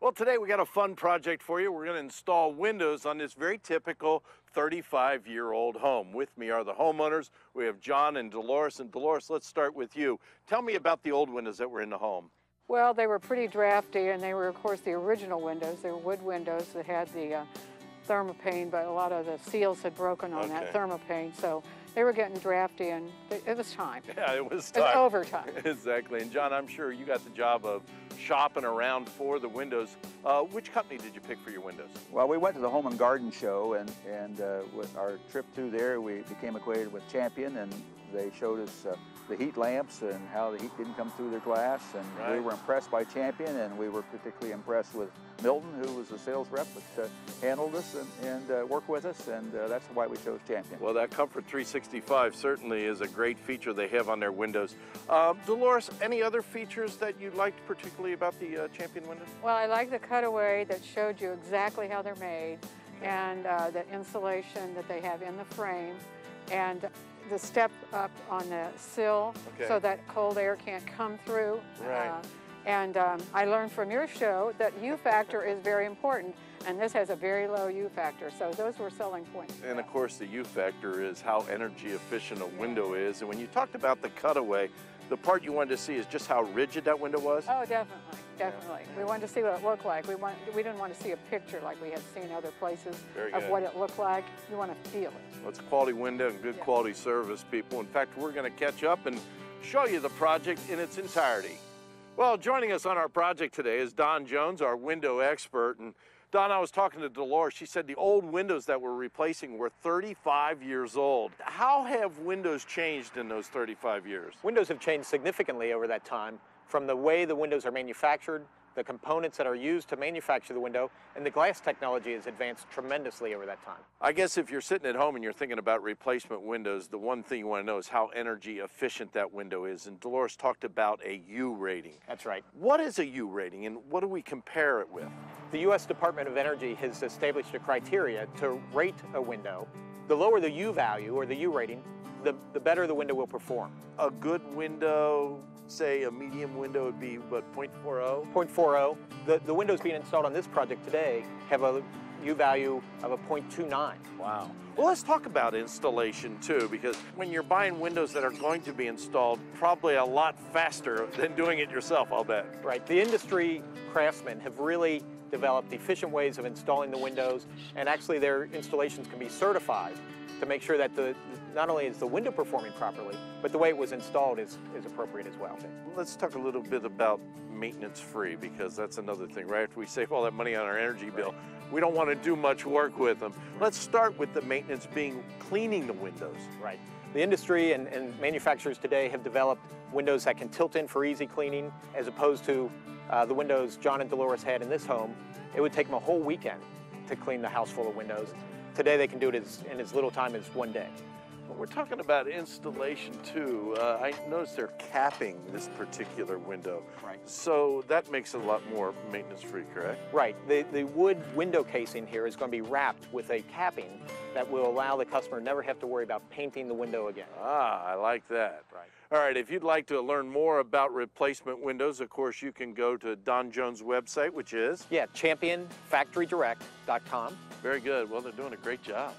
Well, today we got a fun project for you. We're going to install windows on this very typical 35-year-old home. With me are the homeowners. We have John and Dolores. And Dolores, let's start with you. Tell me about the old windows that were in the home. Well, they were pretty drafty, and they were, of course, the original windows. They were wood windows that had the thermopane, but a lot of the seals had broken on that thermopane, so they were getting drafty, and it was time. Yeah, it was time. It was overtime. Exactly. And John, I'm sure you got the job of shopping around for the windows. Which company did you pick for your windows? Well, we went to the Home and Garden Show, and with our trip through there, we became acquainted with Champion, and they showed us the heat lamps and how the heat didn't come through their glass, and we were impressed by Champion, and we were particularly impressed with Milton, who was the sales rep that handled us and worked with us, and that's why we chose Champion. Well, that Comfort 365 certainly is a great feature they have on their windows. Dolores, any other features that you liked particularly about the Champion windows? Well, I like the cutaway that showed you exactly how they're made, and the insulation that they have in the frame, and the step up on the sill so that cold air can't come through. Right. And I learned from your show that U factor is very important, and this has a very low U factor, so those were selling points. And of course the U factor is how energy efficient a window is. And when you talked about the cutaway, the part you wanted to see is just how rigid that window was? Oh, definitely, definitely. Yeah. We wanted to see what it looked like. We didn't want to see a picture like we had seen other places of what it looked like. You want to feel it. Well, it's a quality window and good quality service, people. In fact, we're going to catch up and show you the project in its entirety. Well, joining us on our project today is Don Jones, our window expert. And Don, I was talking to Dolores. She said the old windows that we're replacing were 35 years old. How have windows changed in those 35 years? Windows have changed significantly over that time, from the way the windows are manufactured, the components that are used to manufacture the window, and the glass technology has advanced tremendously over that time. I guess if you're sitting at home and you're thinking about replacement windows, the one thing you want to know is how energy efficient that window is. And Dolores talked about a U rating. That's right. What is a U rating, and what do we compare it with? The U.S. Department of Energy has established a criteria to rate a window. The lower the U value, or the U rating, the better the window will perform. A good window, say a medium window, would be what, 0.40? 0.40. The windows being installed on this project today have a U value of a 0.29. Wow. Well, let's talk about installation too, because when you're buying windows that are going to be installed, probably a lot faster than doing it yourself, I'll bet. Right. The industry craftsmen have really developed efficient ways of installing the windows, and actually their installations can be certified to make sure that not only is the window performing properly, but the way it was installed is appropriate as well. Let's talk a little bit about maintenance free, because that's another thing, right? After we save all that money on our energy bill, we don't want to do much work with them. Let's start with the maintenance being cleaning the windows. Right. The industry and manufacturers today have developed windows that can tilt in for easy cleaning, as opposed to the windows John and Dolores had in this home. It would take them a whole weekend to clean the house full of windows. Today they can do it in as little time as one day. Well, we're talking about installation too. I noticed they're capping this particular window. Right. So that makes it a lot more maintenance free, correct? Right. The wood window casing here is going to be wrapped with a capping that will allow the customer never have to worry about painting the window again. Ah, I like that. Right. All right, if you'd like to learn more about replacement windows, of course, you can go to Don Jones' website, which is? Yeah, championfactorydirect.com. Very good. Well, they're doing a great job.